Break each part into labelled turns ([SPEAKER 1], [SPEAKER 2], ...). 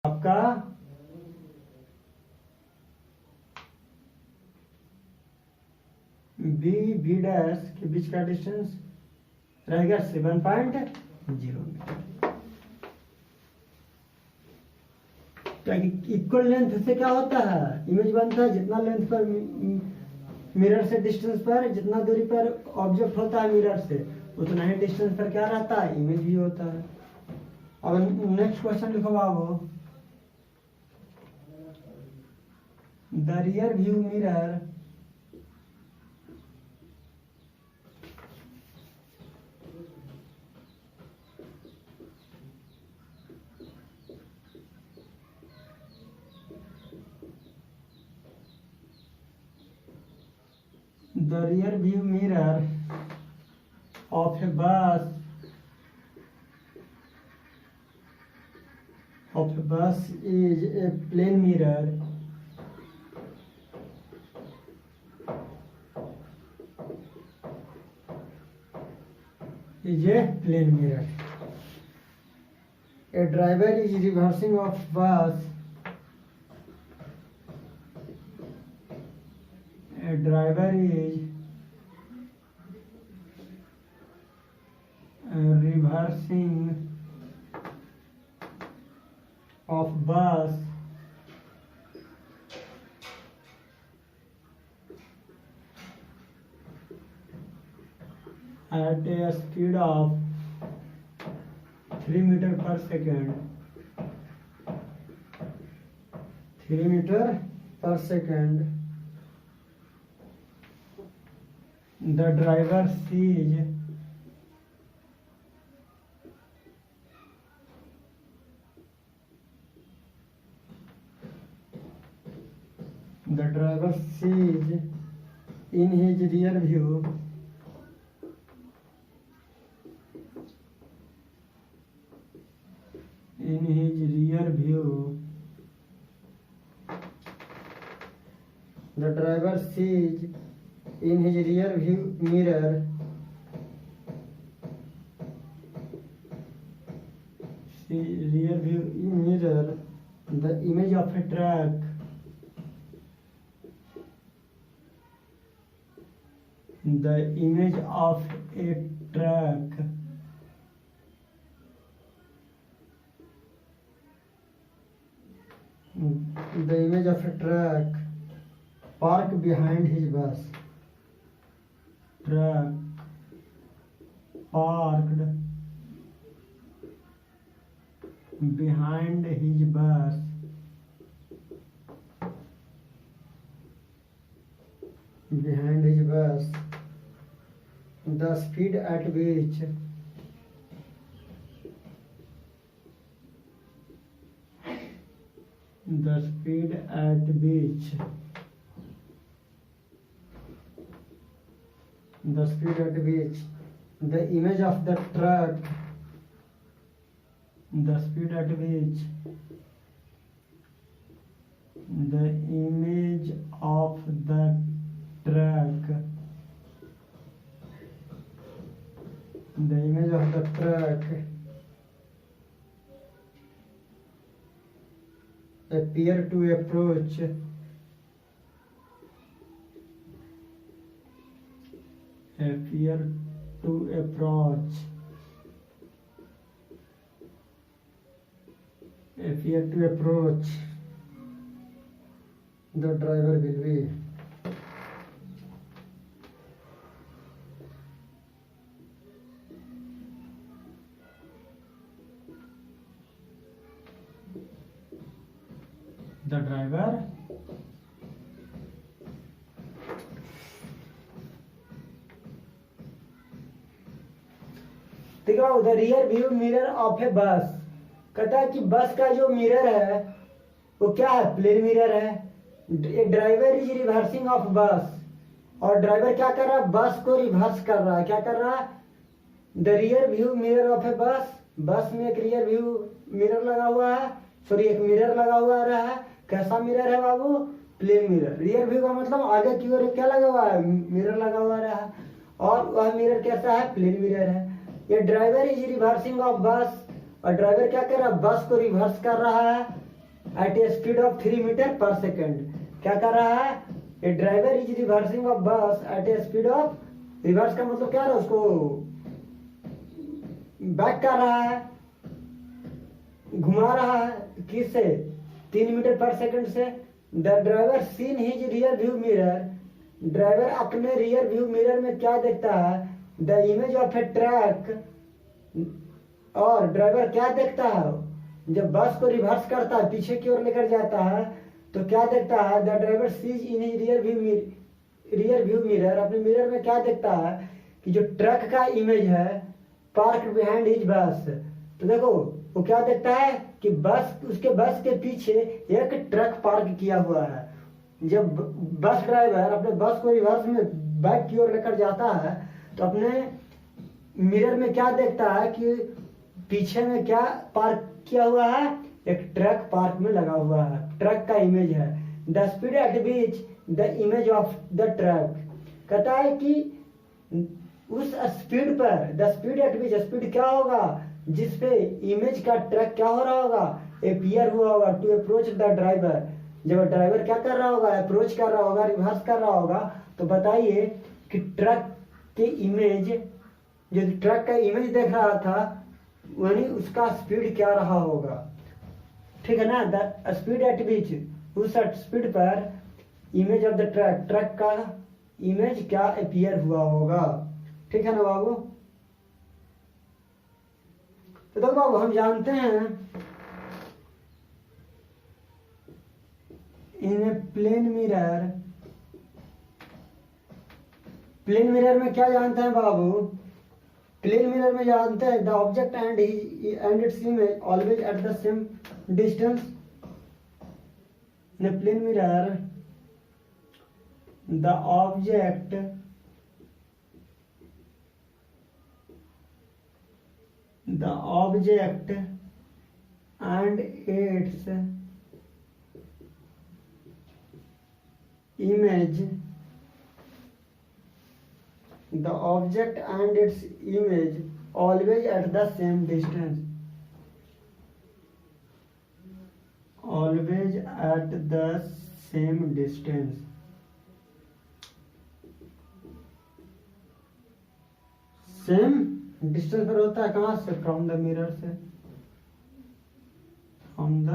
[SPEAKER 1] आपका B dash के बीच का डिस्टेंस रहेगा 7.0 मीटर। इक्वल लेंथ से क्या होता है, इमेज बनता है जितना लेंथ पर मिरर से डिस्टेंस पर जितना दूरी पर ऑब्जेक्ट होता है मिरर से उतना ही डिस्टेंस पर क्या रहता है, इमेज भी होता है। अब नेक्स्ट क्वेश्चन लिखो बाबू, the rear view mirror of a bus is a plane mirror A driver is reversing of bus. A driver is reversing of bus at a speed of 3 meter per second. 3 meter per second. The driver sees in his rear view the driver sees in his rear view mirror the image of a truck the image of a truck parked behind his bus. Truck parked behind his bus. The speed at which the image of the truck appear to approach the driver will be the driver देखो उधर rear view mirror of a बस कहता है कि बस का जो mirror है वो क्या है, प्लेन मिरर है। एक ड्राइवर इज रिवर्सिंग ऑफ बस और ड्राइवर क्या कर रहा है, बस को रिवर्स कर रहा है। क्या कर रहा है, the rear view mirror of a bus में एक रियर व्यू मिरर लगा हुआ है, सॉरी एक मिरर लगा हुआ रहा है। कैसा मिरर है बाबू, प्लेन मिरर। रियर व्यू का मतलब आगे की ओर क्या लगा हुआ है, मिरर लगा हुआ रहा है और वह मिरर कैसा है, प्लेन मिरर है। ये ड्राइवर इज रिवर्सिंग ऑफ बस और ड्राइवर क्या कर रहा है, बस को रिवर्स कर रहा है। at a speed of 3 metre पर सेकेंड। क्या कर रहा है? A driver is reversing of bus at a speed of, reverse का मतलब क्या है, उसको बैक कर रहा है, घुमा रहा है, किससे? 3 मीटर पर सेकंड से। The driver seen his rear view mirror, driver अपने रियर व्यू मिरर में क्या देखता है? The image of A truck, और ड्राइवर क्या देखता है? जब बस को रिवर्स करता है, पीछे की ओर लेकर जाता है, तो क्या देखता है? The driver sees in his rear view mirror, अपने मिरर में क्या देखता है कि जो ट्रक का इमेज है पार्क बिहाइंड हिज बस। तो देखो वो क्या देखता है कि बस, उसके बस के पीछे एक ट्रक पार्क किया हुआ है। जब बस ड्राइवर अपने बस को रिवर्स में बैक की ओर लेकर जाता है, तो अपने मिरर में क्या देखता है कि पीछे में क्या पार्क किया हुआ है? एक ट्रक पार्क में लगा हुआ है, ट्रक का इमेज है। The speed at which the image of the truck, कहता है कि उस स्पीड पर, the speed at which, speed क्या होगा जिसपे इमेज का ट्रक क्या हो रहा होगा? अपीयर हुआ होगा टू अप्रोच द ड्राइवर। जब ड्राइवर क्या कर रहा होगा? अप्रोच कर रहा होगा, रिवर्स कर रहा होगा। तो बताइए कि ट्रक के इमेज, जो ट्रक का इमेज देख रहा था, वही उसका स्पीड क्या रहा होगा? ठीक है ना? द स्पीड एट विच, उस स्पीड पर image of the truck, truck का इमेज क्या अपीयर हुआ होगा। ठीक है ना बाबू? तो देखो बाबू, हम जानते हैं इन a plane mirror, plane mirror में क्या जानते हैं बाबू? प्लेन मिरर में जानते हैं the object and its image always at the same distance. In a plane mirror the object and its image, the object and its image always at the same distance, always at the same distance। Same distance पर होता है, कहां से? From the mirror से, from the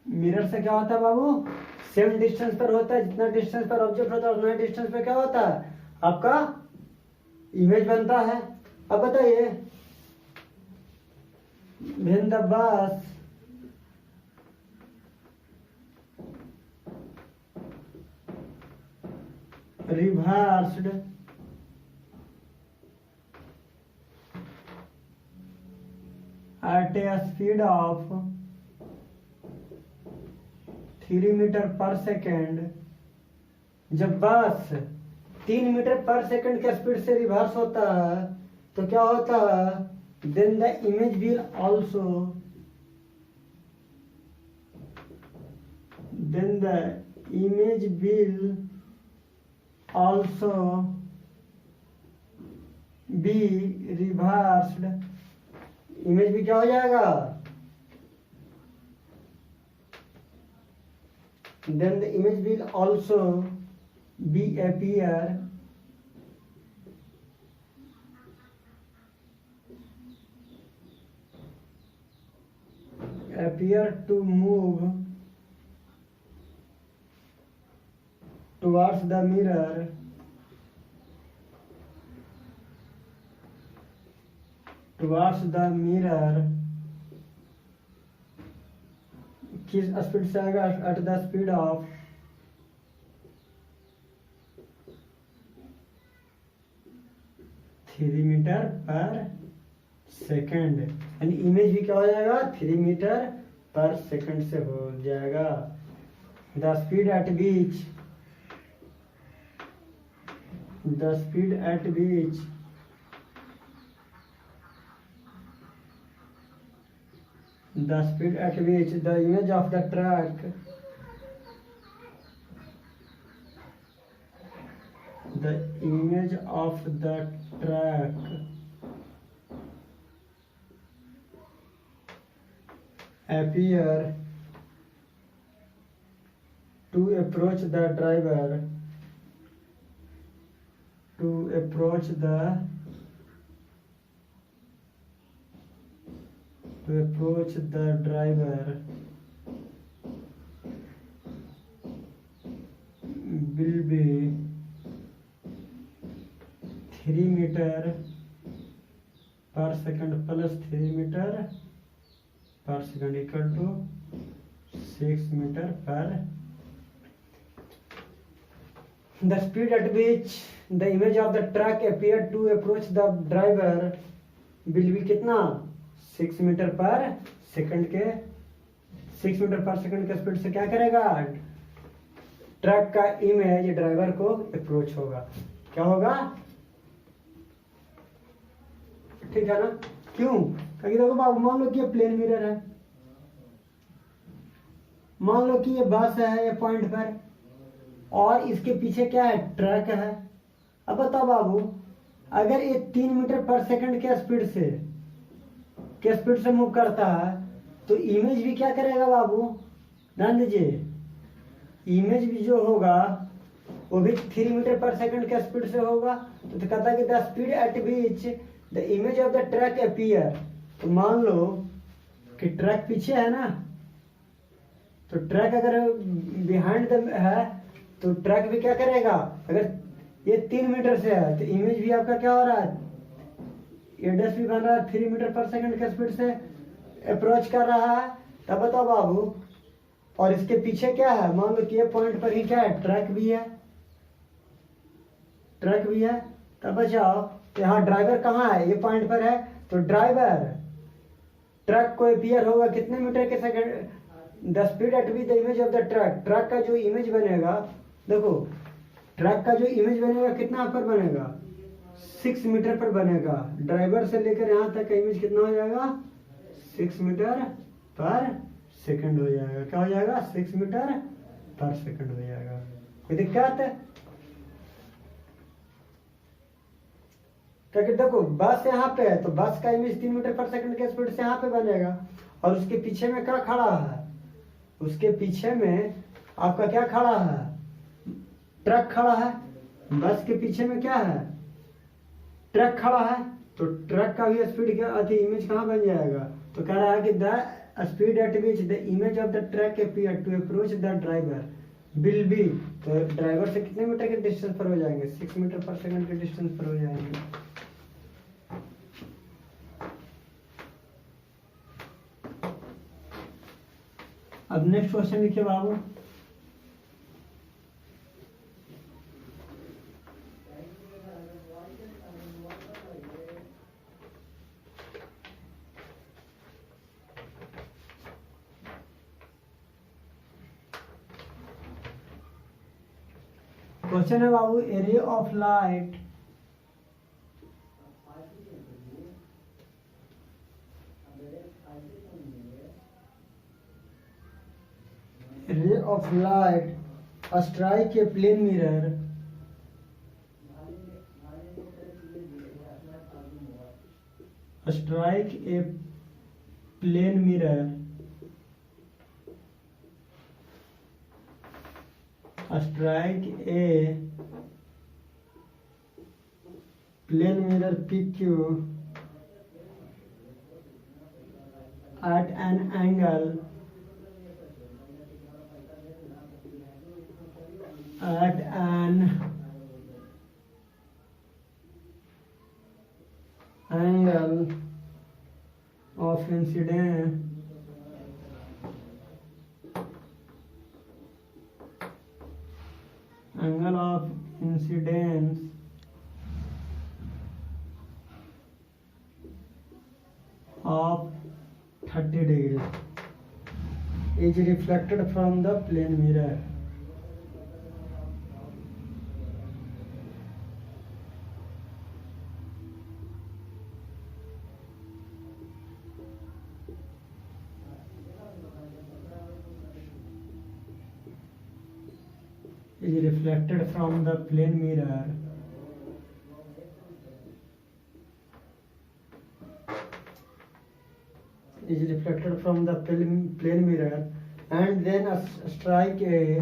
[SPEAKER 1] mirror से क्या होता है बाबू? सेम डिस्टेंस पर होता है। जितना डिस्टेंस पर ऑब्जेक्ट होता है उतना डिस्टेंस पर क्या होता है? आपका इमेज बनता है। अब बताइए, when the bus reversed at a speed of 3 metre पर सेकेंड, जब बस 3 मीटर पर सेकेंड के स्पीड से रिवर्स होता है, तो क्या होता है? then the image will also be reversed। Image भी क्या हो जाएगा? then the image will also be appear to move towards the mirror, किस स्पीड से आएगा? At the speed of 3 metre पर सेकेंड। यानी इमेज भी क्या हो जाएगा? 3 मीटर पर सेकेंड से हो जाएगा। The speed at which the image of the truck appear to approach the driver to approach the driver will be 3 meter per second plus 3 meter per second equal to 6 meter per. The speed at which the image of the truck appeared to approach the driver will be कितना 6 metre पर second के 6 metre पर second के speed से क्या करेगा truck का image driver को अप्रोच होगा. क्या होगा? ठीक है ना. क्यों? क्योंकि देखो बाबू मान लो कि ये प्लेन मिरर है, मान लो कि ये बस है ये पॉइंट पर और इसके पीछे क्या है ट्रक है. अब बताओ बाबू अगर ये 3 मीटर पर सेकंड के स्पीड से मूव करता है तो इमेज भी क्या करेगा बाबू ध्यान दीजिए, इमेज भी जो होगा वो भी 3 मीटर पर सेकंड के स्पीड से होगा. तो कहता है कि the speed at which the image of the truck appear. तो मान लो कि ट्रक पीछे है ना, तो ट्रक अगर बिहाइंड द है तो ट्रक भी क्या करेगा, अगर ये 3 मीटर से है तो इमेज भी आपका क्या हो रहा है एडस भी बन रहा है 3 मीटर पर सेकंड के स्पीड से अप्रोच कर रहा है. तब बताओ बाबू और इसके पीछे क्या है, मान लो कि ये पॉइंट पर ही क्या है ट्रक भी है. तब बचाओ यहाँ ड्राइवर कहाँ है, ये पॉइंट पर है. तो ड्राइवर ट्रक को अपीयर होगा कितने मीटर के second, the speed at which the image of the truck का जो इमेज बनेगा, देखो ट्रक का जो इमेज बनेगा कितना पर बनेगा 6 मीटर पर बनेगा. ड्राइवर से लेकर यहाँ तक का इमेज कितना हो जाएगा 6 मीटर पर सेकंड हो जाएगा. क्या हो जाएगा 6 मीटर पर सेकंड हो जाएगा. कोई दिक्कत है? क्योंकि देखो बस यहाँ पे है तो बस का इमेज 3 मीटर पर सेकंड के स्पीड से यहाँ पे बनेगा और उसके पीछे में क्या खड़ा है, उसके पीछे में आपका क्या खड़ा है ट्रक खड़ा है. बस के पीछे में क्या है ट्रक खड़ा है. तो ट्रक का भी स्पीड क्या अति इमेज कहाँ बन जाएगा. तो कह रहा है कि the speed at which the image of the truck appear to approach the driver will be. तो ड्राइवर से कितने मीटर के डिस्टेंस पर हो जाएंगे 6 मीटर पर सेकंड के डिस्टेंस पर हो जाएंगे. अब नेक्स्ट क्वेश्चन लिखिए बाबू. क्वेश्चन है बाबू a ray of light strike a plane mirror strike a plane mirror PQ at an angle of incidence of 30 degrees is reflected from the plane mirror. Is reflected from the plane mirror is reflected from the plane mirror and then strike a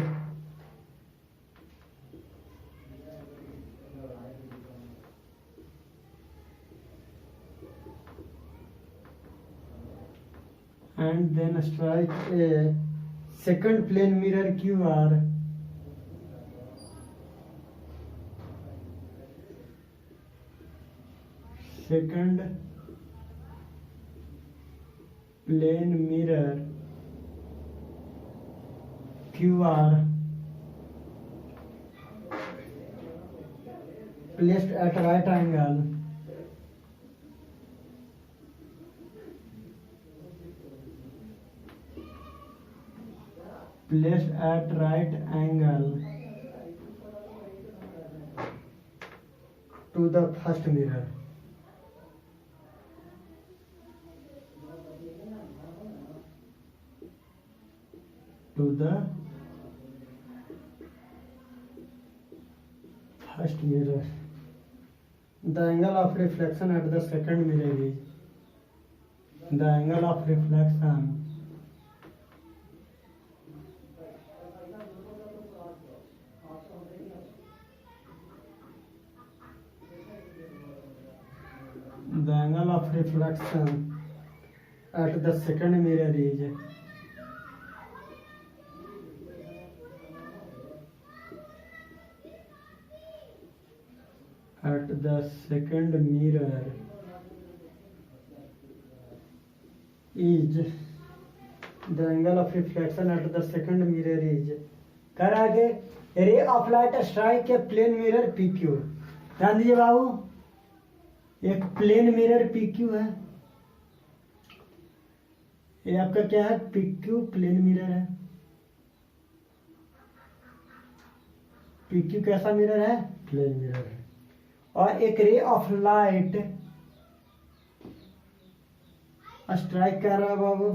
[SPEAKER 1] second plane mirror QR second plane mirror QR placed at right angle to the first mirror. To the first mirror. The angle of reflection at the second mirror is the angle of reflection at the second mirror is the angle of reflection at the second mirror is कर आगे रे of light strike के plane mirror PQ। ध्यान दीजिए बाबू, एक plane mirror PQ है, ये आपका क्या है PQ प्लेन मिरर है। PQ कैसा मिरर है? प्लेन मिरर है। और एक रे ऑफ लाइट स्ट्राइक कर रहा है बाबू,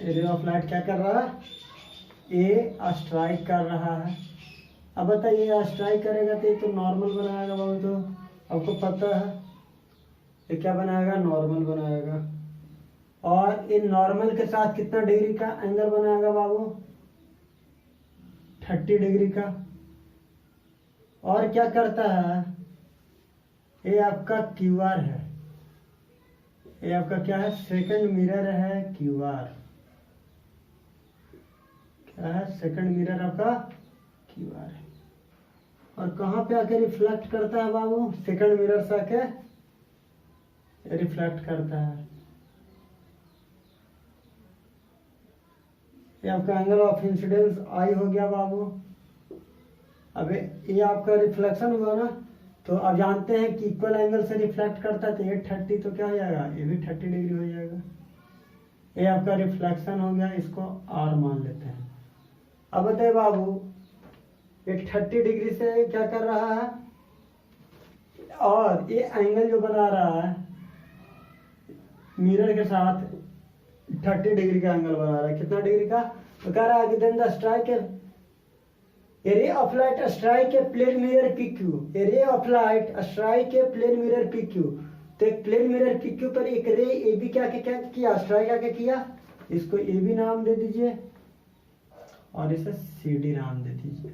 [SPEAKER 1] रे ऑफ लाइट क्या कर रहा है? ए स्ट्राइक कर रहा है। अब बताइए स्ट्राइक करेगा तो ये तो नॉर्मल बनाएगा बाबू, तो आपको पता है ये क्या बनाएगा? नॉर्मल बनाएगा। और इन नॉर्मल के साथ कितना डिग्री का एंगल बनाएगा बाबू? 30 डिग्री का। और क्या करता है? ये आपका QR है, ये आपका क्या है? सेकंड मिरर है QR। क्या है? सेकंड मिरर आपका QR है। और कहाँ पे आके रिफ्लेक्ट करता है बाबू? सेकंड मिरर से आके रिफ्लेक्ट करता है। ये आपका एंगल ऑफ इंसिडेंस I हो गया बाबू। अब ये आपका रिफ्लेक्शन हुआ ना, तो अब जानते हैं कि इक्वल एंगल से रिफ्लेक्ट करता है, तो ये 30 तो क्या हो जाएगा? ये भी 30 डिग्री हो जाएगा। ये आपका रिफ्लेक्शन हो गया, इसको R मान लेते हैं। अब बताइए बाबू, ये 30 डिग्री से क्या कर रहा है? और ये एंगल जो बना रहा है मिरर के साथ 30 डिग्री का एंगल बना रहा है। कितना डिग्री का? तो कह रहा है कि then the strike a ray of light strike a plane mirror PQ। A ray of light strike a plane mirror PQ। तो एक प्लेन मिरर PQ पर एक रे AB क्या किया? स्ट्राइक आके किया। इसको AB नाम दे दीजिए और इसे CD नाम दे दीजिए।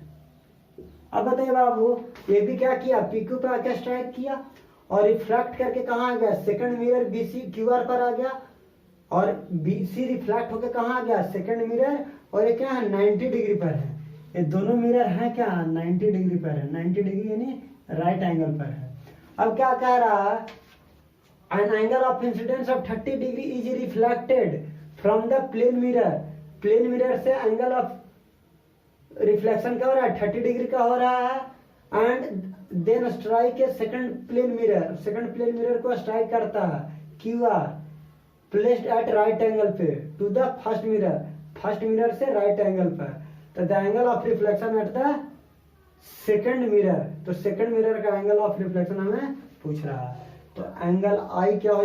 [SPEAKER 1] अब बताइए बाबू, AB क्या किया? PQ पर आके स्ट्राइक किया और रिफ्लेक्ट करके कहाँ आ गया? सेकंड मिरर BC QR पर आ गया। और BC रिफ्लेक्ट होकर कहाँ आ गया? Second mirror. और ये क्या है? 90 डिग्री पर है। ये दोनों मिरर हैं क्या? 90 डिग्री पर है। 90 डिग्री यानी राइट एंगल पर है। अब क्या कह रहा है? An angle of incidence of 30 degree is reflected from the plane mirror. Plane mirror से एंगल ऑफ रिफ्लेक्शन क्या हो रहा है? 30 डिग्री का हो रहा है। And then strike a second plane mirror. Second plane mirror को स्ट्राइक करता है QR placed at right angle पे to the first mirror. First mirror से राइट एंगल पर। तो the angle of reflection at the second mirror. तो second mirror का angle of reflection हमें पूछ रहा है। तो एंगल I क्या हो